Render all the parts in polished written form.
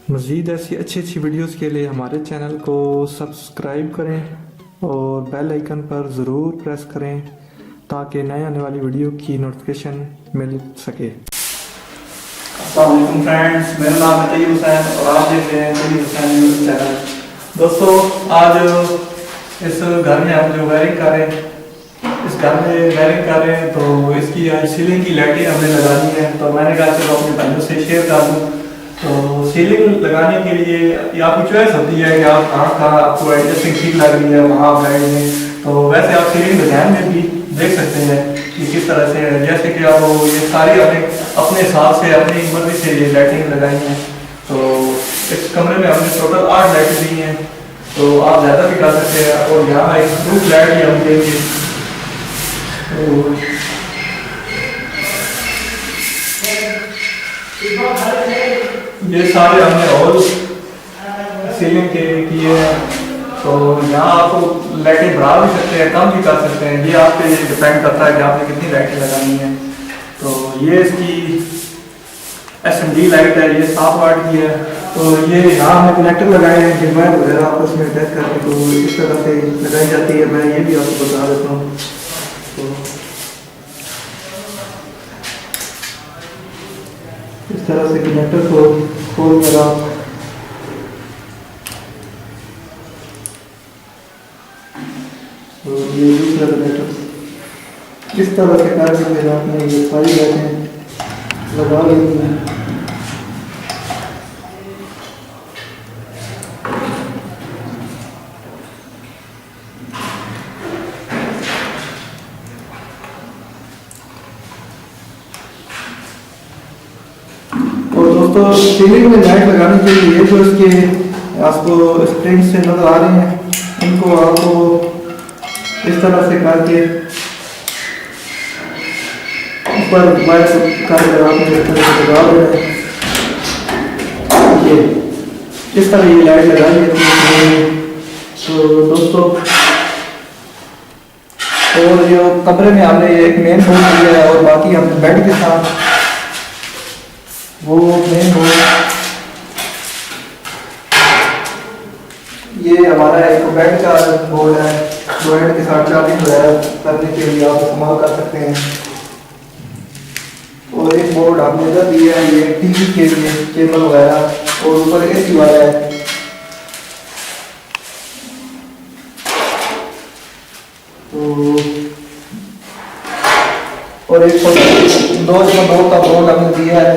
मज़ीद ऐसी अच्छी अच्छी वीडियोस के लिए हमारे चैनल को सब्सक्राइब करें और बेल आइकन पर ज़रूर प्रेस करें ताकि नए आने वाली वीडियो की नोटिफिकेशन मिल सके। अस्सलाम वालेकुम फ्रेंड्स, मेरा नाम है तैयब हुसैन और आप देख रहे हैं तैयब हुसैन न्यूज़ चैनल। दोस्तों, आज इस घर में हम जो वायरिंग कर रहे हैं, तो इसकी आज सीलिंग की लाइटें हमने लगानी है। तो मैंने कहा चलो अपने भाइयों से शेयर कर दूँ। तो सीलिंग लगाने के लिए ये आपकी चॉइस होती है कि आप कहाँ आपको एडजस्टिंग ठीक लग रही है वहाँ आप लाइट दें। तो वैसे आप सीलिंग डिज़ाइन में भी देख सकते हैं कि किस तरह से है। जैसे कि आप ये सारी अपने हिसाब से अपनी मर्जी से ये लाइटिंग लगाई हैं। तो इस कमरे में हमने टोटल 8 लाइटें दी हैं, तो आप ज़्यादा भी कर सकते हैं। और यहाँ एक रूफ लाइट भी हम देंगे। तो ये सारे हमने हॉल सीलिंग के किए हैं। तो यहाँ आपको लाइटें बढ़ा भी सकते हैं, कम भी कर सकते हैं। ये आप पे डिपेंड करता है कि आपने कितनी लाइटें लगानी है। तो ये इसकी SMD लाइट है, ये 7 वाट की है। तो ये यहाँ हमने कनेक्टर लगाए हैं डिवाइस वगैरह आपस में अटैच करके, तो इस तरह से लगाई जाती है। मैं ये भी आपको बता देता हूँ। तो इस तरह से कनेक्टर को खोल कर आप तो ये दूसरा कनेक्टर इस तरह से करके फिर आपने ये सारी लाइटें लगा लेनी है। और दोस्तों, सीलिंग में लाइट लगाने के लिए जो इसके आपको स्प्रिंग से नजर आ रहे हैं, इनको आपको इस तरह से करके ऊपर वायर कर आपने इस तरह से लगा देना है। ये इस तरह ये लाइट लगा देती है। तो दोस्तों, और जो कमरे में हमने एक मेन बोर्ड दिया है और बाकी हमने बेड के साथ वो मेन बोर्ड, ये हमारा एक बेड का बोर्ड है। बेड के साथ चार्जिंग वगैरह करने के लिए आप इस्तेमाल कर सकते हैं। और एक बोर्ड हमने इधर दिया है, ये टीवी के लिए केबल वगैरह, और ऊपर AC वाला है। तो और एक 2.2 का बोर्ड हमने दिया है।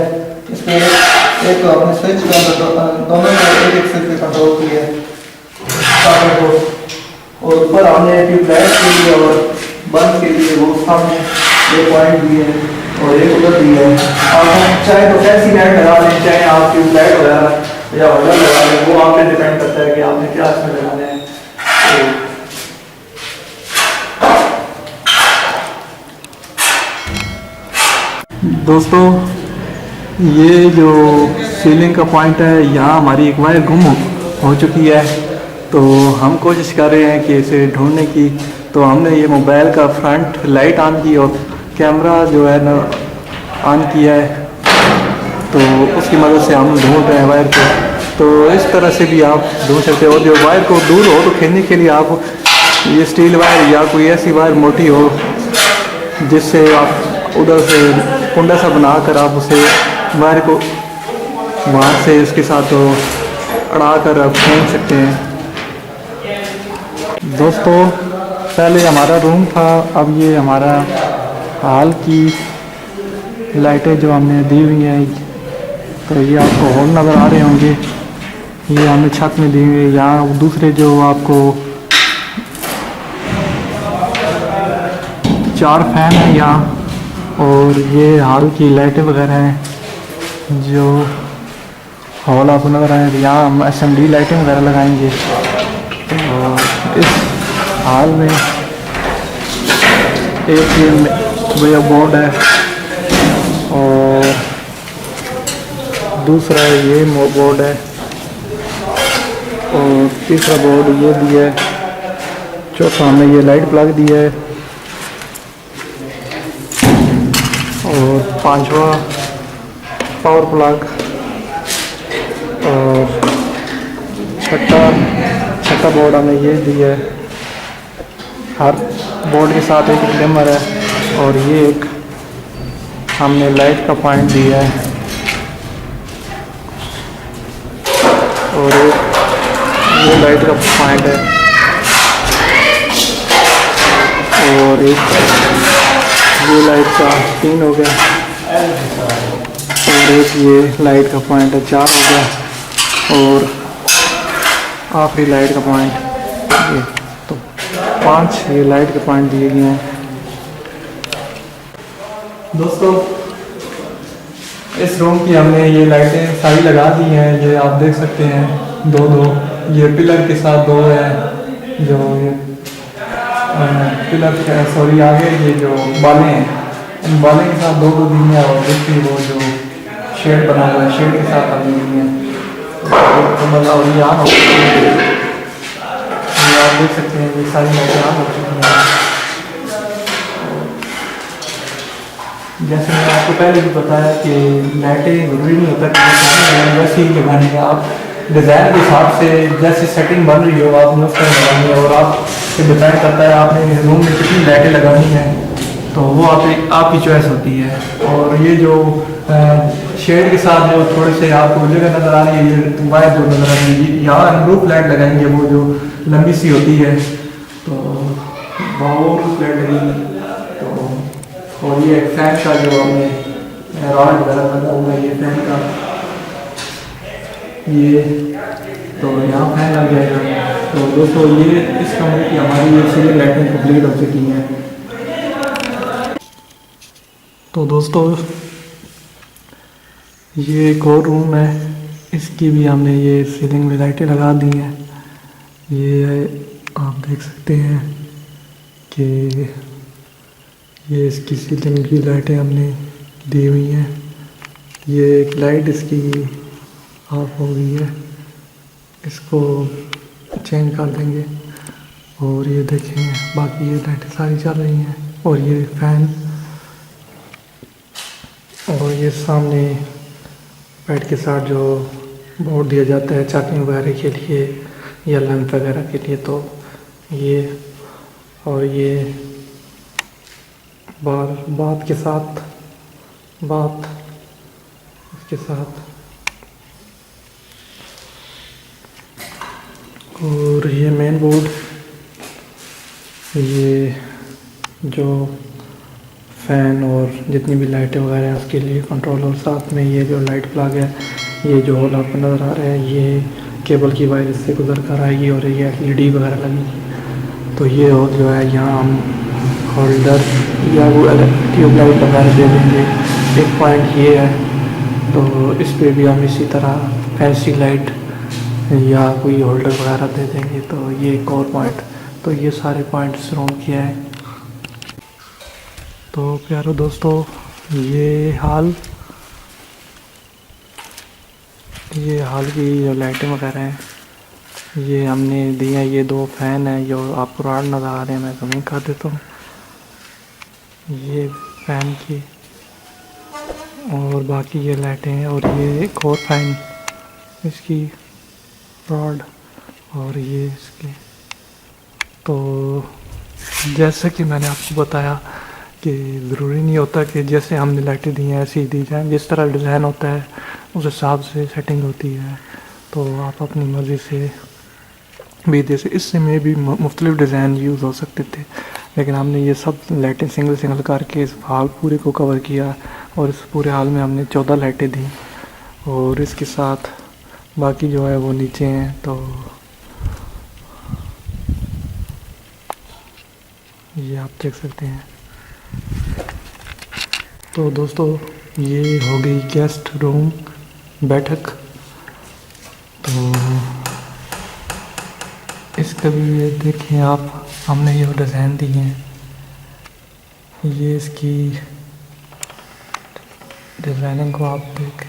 इसमें एक तो आपने स्विच दोनों को एक स्विच पे कंट्रोल किया है। और ऊपर हमने ट्यूबलाइट के लिए और बल्ब के लिए वो सामने ये पॉइंट दिए हैं और एक उधर दिए हैं। आप चाहे तो ऐसी लाइट लगा लें, चाहे आप ट्यूबलाइट वगैरह या होल्डर लगा लें, वो आप पे डिपेंड करता है कि आपने क्या इसमें लगाने हैं। दोस्तों, ये जो सीलिंग का पॉइंट है, यहाँ हमारी एक वायर गुम हो चुकी है। तो हम कोशिश कर रहे हैं कि इसे ढूंढने की। तो हमने ये मोबाइल का फ्रंट लाइट ऑन की और कैमरा जो है ना ऑन किया है। तो उसकी मदद से हम ढूंढ रहे हैं वायर को। तो इस तरह से भी आप ढूंढ सकते हो। और जो वायर को दूर हो तो खींचने के लिए आप ये स्टील वायर या कोई ऐसी वायर मोटी हो जिससे आप उधर से कुंडा सा बनाकर आप उसे वायर को वहाँ से इसके साथ अड़ा कर आप खींच सकते हैं। दोस्तों, पहले हमारा रूम था, अब ये हमारा हाल की लाइटें जो हमने दी हुई हैं। तो ये आपको हॉल नज़र आ रहे होंगे, ये हमने छत में दी हुई है। यहाँ दूसरे जो आपको 4 फैन हैं यहाँ, और ये हॉल की लाइटें वगैरह हैं जो हॉल आपको नज़र आए। यहाँ हम SMD लाइटें वगैरह लगाएंगे। तो इस हॉल में एक ये बोर्ड है और दूसरा ये बोर्ड है और तीसरा बोर्ड ये दिया है। चौथा हमने ये लाइट प्लग दिया है और पांचवा पावर प्लग और छठा बोर्ड हमें ये दिया है। हर बोर्ड के साथ एक डिमर है और ये एक हमने लाइट का पॉइंट दिया है और ये लाइट का पॉइंट है और एक ये लाइट का 3 हो गया और एक ये लाइट का पॉइंट है 4 हो गया और आखिरी लाइट का पॉइंट ये, तो 5 ये लाइट के पॉइंट दिए गए हैं। दोस्तों इस रूम की हमने ये लाइटें सारी लगा दी हैं, ये आप देख सकते हैं 2-2 ये पिलर के साथ 2 है जो ये पिलर के सॉरी आगे ये जो बालें हैं इन बालें के साथ 2-2 दी हैं और देखिए वो जो शेड बना हुआ है शेड के साथ हमने दी हैं तो मतलब ये ऑन हो चुकी है, ये आप देख सकते हैं ये सारी लाइटें ऑन हो चुकी हैं। जैसे मैंने आपको पहले भी बताया कि लाइटें ज़रूरी नहीं होता कि वैसे ही लगाने का आप डिज़ाइन के हिसाब से जैसे सेटिंग बन रही हो आपने उस तरह लगानी है और आप से डिज़ाइन करता है आपने रूम में कितनी लाइटें लगानी है तो वो आपकी चॉइस होती है। और ये जो शेड के साथ जो थोड़े से आपको जगह नज़र आ रही है ये वायर जो नज़र आ रही है यहाँ रूफ लाइट लगाएंगे वो जो लंबी सी होती है तो वो रूफ लाइट लगेगी तो और ये फैन का जो हमने रॉड वगैरह लगा हुआ है ये फैन का ये तो यहाँ फैन लग जाएगा। तो दोस्तों ये इस कमरे की हमारी ये सीलिंग लाइटिंग कंप्लीट हो चुकी है। तो दोस्तों ये एक और रूम है इसकी भी हमने ये सीलिंग में लाइटें लगा दी हैं। ये आप देख सकते हैं कि ये इसकी सीलिंग की लाइटें हमने दी हुई हैं। ये एक लाइट इसकी ऑफ हो गई है इसको चेंज कर देंगे और ये देखें बाकी ये लाइटें सारी चल रही हैं और ये फैन और ये सामने बेड के साथ जो बोर्ड दिया जाता है चार्जिंग वगैरह के लिए या लैंप वगैरह के लिए तो ये और ये बात के साथ बात इसके साथ और ये मेन बोर्ड ये जो फ़ैन और जितनी भी लाइटें वगैरह हैं उसके लिए कंट्रोल और साथ में ये जो लाइट प्लग है ये जो होल आपको नज़र आ रहा है ये केबल की वायर इससे गुजर कर आएगी और ये LED वगैरह लगेगी। तो ये होल जो है यहाँ हम होल्डर या वो ट्यूबलाइट वगैरह दे देंगे। एक पॉइंट ये है तो इस पर भी हम इसी तरह फैंसी लाइट या कोई होल्डर वगैरह दे देंगे। तो ये एक और पॉइंट तो ये सारे पॉइंट्स रूम किया है। तो प्यारो दोस्तों ये हाल की जो लाइटें वगैरह हैं ये हमने दी हैं। ये 2 फैन हैं जो आपको रॉड नज़र आ रहे हैं मैं ज़मीन कर देता हूँ ये फैन की और बाकी ये लाइटें हैं और ये एक और फैन इसकी रॉड और ये इसकी। तो जैसे कि मैंने आपको बताया कि ज़रूरी नहीं होता कि जैसे हमने लाइटें दी हैं ऐसी दी जाएँ, जिस तरह डिज़ाइन होता है उस हिसाब से सेटिंग होती है। तो आप अपनी मर्ज़ी से भी जैसे इससे में भी मुख्तलिफ़ डिज़ाइन यूज़ हो सकते थे लेकिन हमने ये सब लाइटें सिंगल करके इस हाल पूरे को कवर किया और इस पूरे हाल में हमने 14 लाइटें दी और इसके साथ बाकी जो है वो नीचे हैं। तो ये आप देख सकते हैं। तो दोस्तों ये हो गई गेस्ट रूम बैठक। तो इसका भी ये देखें आप हमने ये डिज़ाइन दी हैं ये इसकी डिज़ाइनिंग को आप देखें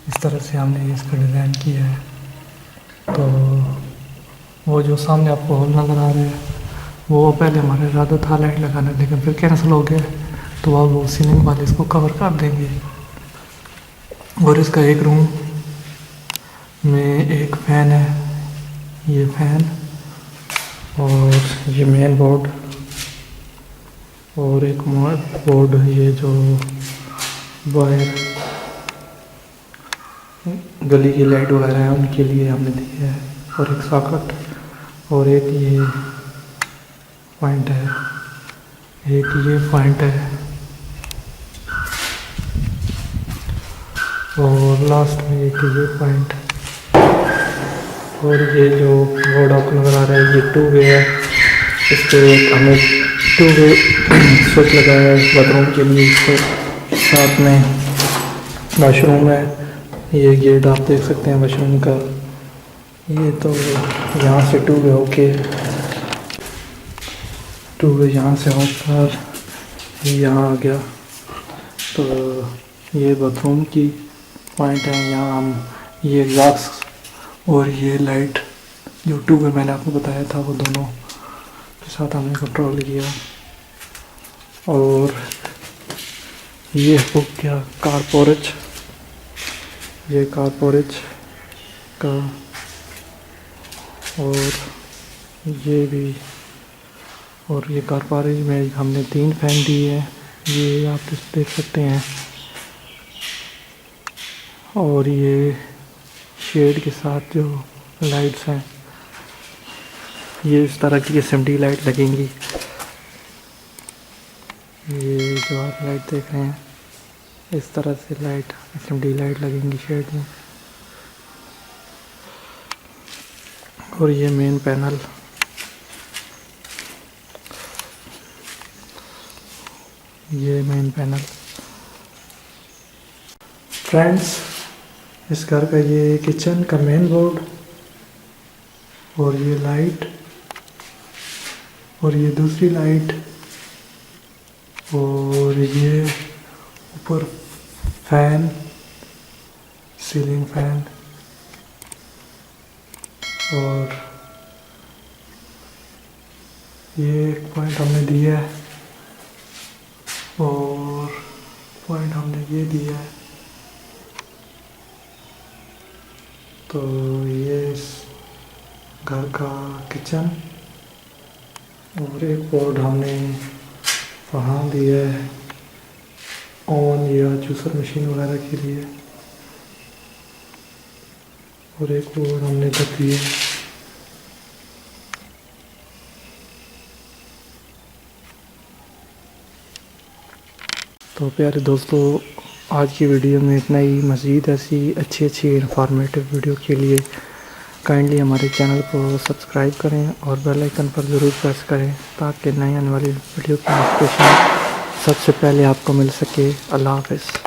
इस तरह से हमने इसका डिज़ाइन किया है। तो वो जो सामने आपको हॉल नज़र आ रहा है वो पहले हमारा इरादा था लाइट लगाना लेकिन फिर कैंसिल हो गया तो अब वो सीलिंग वाले इसको कवर कर देंगे। और इसका एक रूम में एक फ़ैन है ये फैन और ये मेन बोर्ड और एक बोर्ड, ये जो वायर गली की लाइट वगैरह है उनके लिए हमने दिया है, और एक सॉकेट और एक ये पॉइंट है, एक ये पॉइंट है और लास्ट में एक ये पॉइंट। और ये जो बोर्ड आपको नज़र आ रहा है ये 2 वे है, इस पर हमने 2 वे स्विच लगाया है बाथरूम के लिए। इसके साथ में वॉशरूम है, ये गेट आप देख सकते हैं वॉशरूम का। ये तो यहाँ से 2 वे होके 2 वे यहाँ से होकर यहाँ आ गया। तो ये बाथरूम की पॉइंट है, यहाँ हम ये एग्जॉस्ट और ये लाइट जो 2 वे मैंने आपको बताया था वो दोनों के साथ हमने कंट्रोल किया। और ये हो गया कार पोर्च, ये कार पोर्च का, और ये भी, और ये कार पोर्च में हमने 3 फैन दिए हैं, ये आप देख सकते हैं। और ये शेड के साथ जो लाइट्स हैं ये इस तरह की SMD लाइट लगेंगी। ये जो आप लाइट देख रहे हैं इस तरह से लाइट SMD लाइट लगेंगी शेड में। और ये मेन पैनल, ये मेन पैनल। फ्रेंड्स, इस घर का ये किचन का मेन बोर्ड और ये लाइट और ये दूसरी लाइट और ये ऊपर फैन, सीलिंग फैन, और ये पॉइंट हमने दिया है और पॉइंट हमने ये दिया है। तो ये इस घर का किचन, और एक बोर्ड हमने वहाँ दिया है ऑन या जूसर मशीन वगैरह के लिए, और एक बोर्ड हमने तक दिया। तो प्यारे दोस्तों, आज की वीडियो में इतना ही। मज़ीद ऐसी अच्छी इंफॉर्मेटिव वीडियो के लिए काइंडली हमारे चैनल को सब्सक्राइब करें और बेल आइकन पर ज़रूर प्रेस करें ताकि नई आने वाली वीडियो की नोटिफिकेशन सबसे पहले आपको मिल सके। अल्लाह हाफ़िज़।